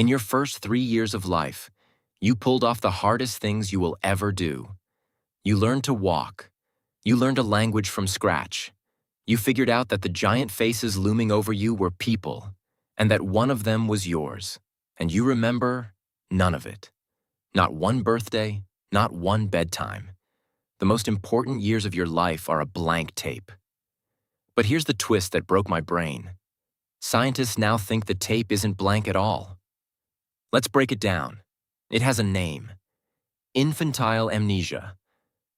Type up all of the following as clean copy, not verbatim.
In your first 3 years of life, you pulled off the hardest things you will ever do. You learned to walk. You learned a language from scratch. You figured out that the giant faces looming over you were people, and that one of them was yours. And you remember none of it. Not one birthday, not one bedtime. The most important years of your life are a blank tape. But here's the twist that broke my brain. Scientists now think the tape isn't blank at all. Let's break it down. It has a name. Infantile amnesia,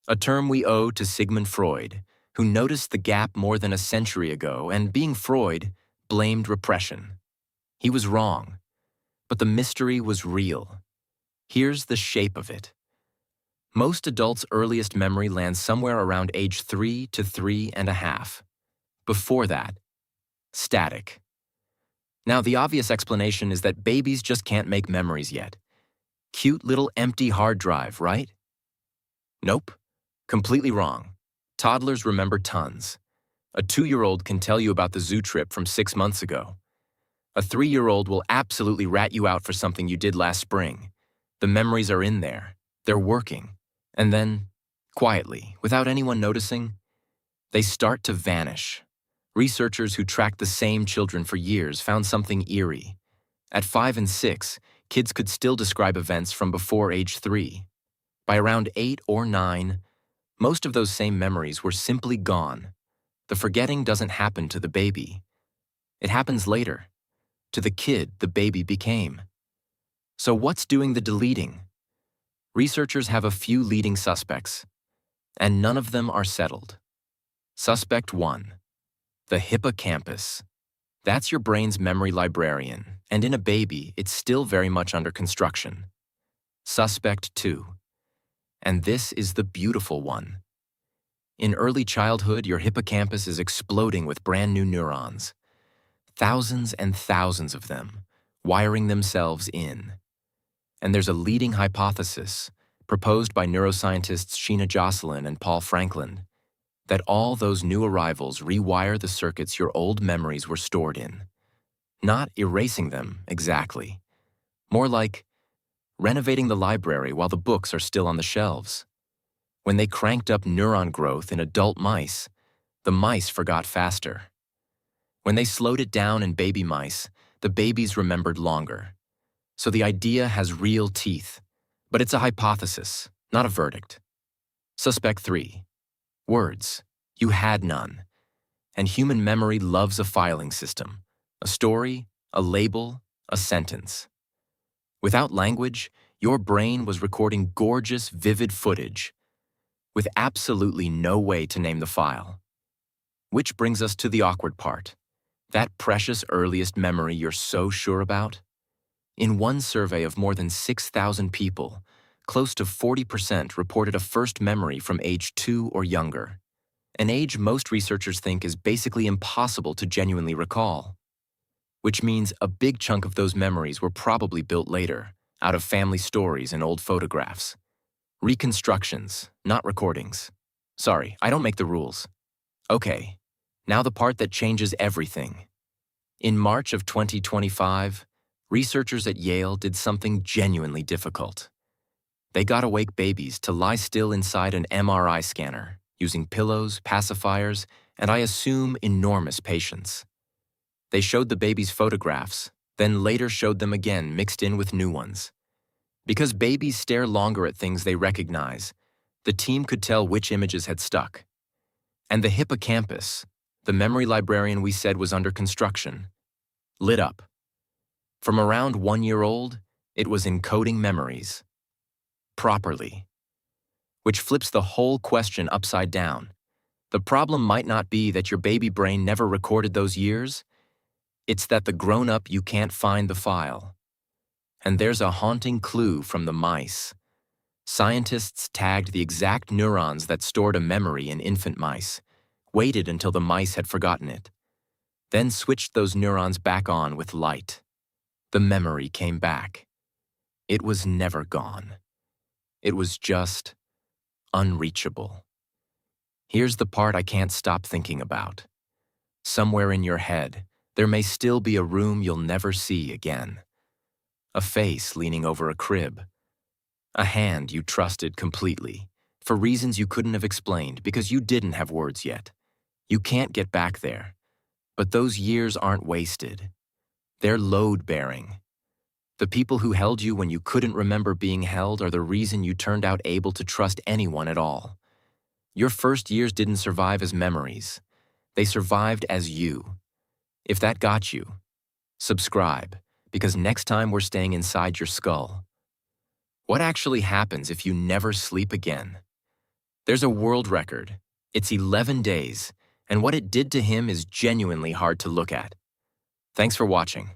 a term we owe to Sigmund Freud, who noticed the gap more than a century ago and, being Freud, blamed repression. He was wrong, but the mystery was real. Here's the shape of it. Most adults' earliest memory lands somewhere around age 3 to 3.5. Before that, static. Now, the obvious explanation is that babies just can't make memories yet. Cute little empty hard drive, right? Nope. Completely wrong. Toddlers remember tons. A 2-year-old can tell you about the zoo trip from 6 months ago. A 3-year-old will absolutely rat you out for something you did last spring. The memories are in there. They're working. And then, quietly, without anyone noticing, they start to vanish. Researchers who tracked the same children for years found something eerie. At 5 and 6, kids could still describe events from before age 3. By around 8 or 9, most of those same memories were simply gone. The forgetting doesn't happen to the baby. It happens later, to the kid the baby became. So what's doing the deleting? Researchers have a few leading suspects, and none of them are settled. Suspect 1. The hippocampus. That's your brain's memory librarian, and in a baby, it's still very much under construction. Suspect 2. And this is the beautiful one. In early childhood, your hippocampus is exploding with brand new neurons. Thousands and thousands of them, wiring themselves in. And there's a leading hypothesis, proposed by neuroscientists Sheena Jocelyn and Paul Franklin, that all those new arrivals rewire the circuits your old memories were stored in. Not erasing them, exactly. More like renovating the library while the books are still on the shelves. When they cranked up neuron growth in adult mice, the mice forgot faster. When they slowed it down in baby mice, the babies remembered longer. So the idea has real teeth, but it's a hypothesis, not a verdict. Suspect 3. Words. You had none. And human memory loves a filing system. A story, a label, a sentence. Without language, your brain was recording gorgeous, vivid footage, with absolutely no way to name the file. Which brings us to the awkward part. That precious earliest memory you're so sure about? In one survey of more than 6,000 people, close to 40% reported a first memory from age 2 or younger, an age most researchers think is basically impossible to genuinely recall. Which means a big chunk of those memories were probably built later, out of family stories and old photographs. Reconstructions, not recordings. Sorry, I don't make the rules. Okay, now the part that changes everything. In March of 2025, researchers at Yale did something genuinely difficult. They got awake babies to lie still inside an MRI scanner, using pillows, pacifiers, and I assume enormous patience. They showed the babies photographs, then later showed them again mixed in with new ones. Because babies stare longer at things they recognize, the team could tell which images had stuck. And the hippocampus, the memory librarian we said was under construction, lit up. From around 1 year old, it was encoding memories. Properly. Which flips the whole question upside down. The problem might not be that your baby brain never recorded those years. It's that the grown-up you can't find the file. And there's a haunting clue from the mice. Scientists tagged the exact neurons that stored a memory in infant mice, waited until the mice had forgotten it, then switched those neurons back on with light. The memory came back. It was never gone. It was just unreachable. Here's the part I can't stop thinking about. Somewhere in your head, there may still be a room you'll never see again. A face leaning over a crib. A hand you trusted completely, for reasons you couldn't have explained because you didn't have words yet. You can't get back there. But those years aren't wasted. They're load-bearing. The people who held you when you couldn't remember being held are the reason you turned out able to trust anyone at all. Your first years didn't survive as memories. They survived as you. If that got you, subscribe, because next time we're staying inside your skull. What actually happens if you never sleep again? There's a world record. It's 11 days, and what it did to him is genuinely hard to look at. Thanks for watching.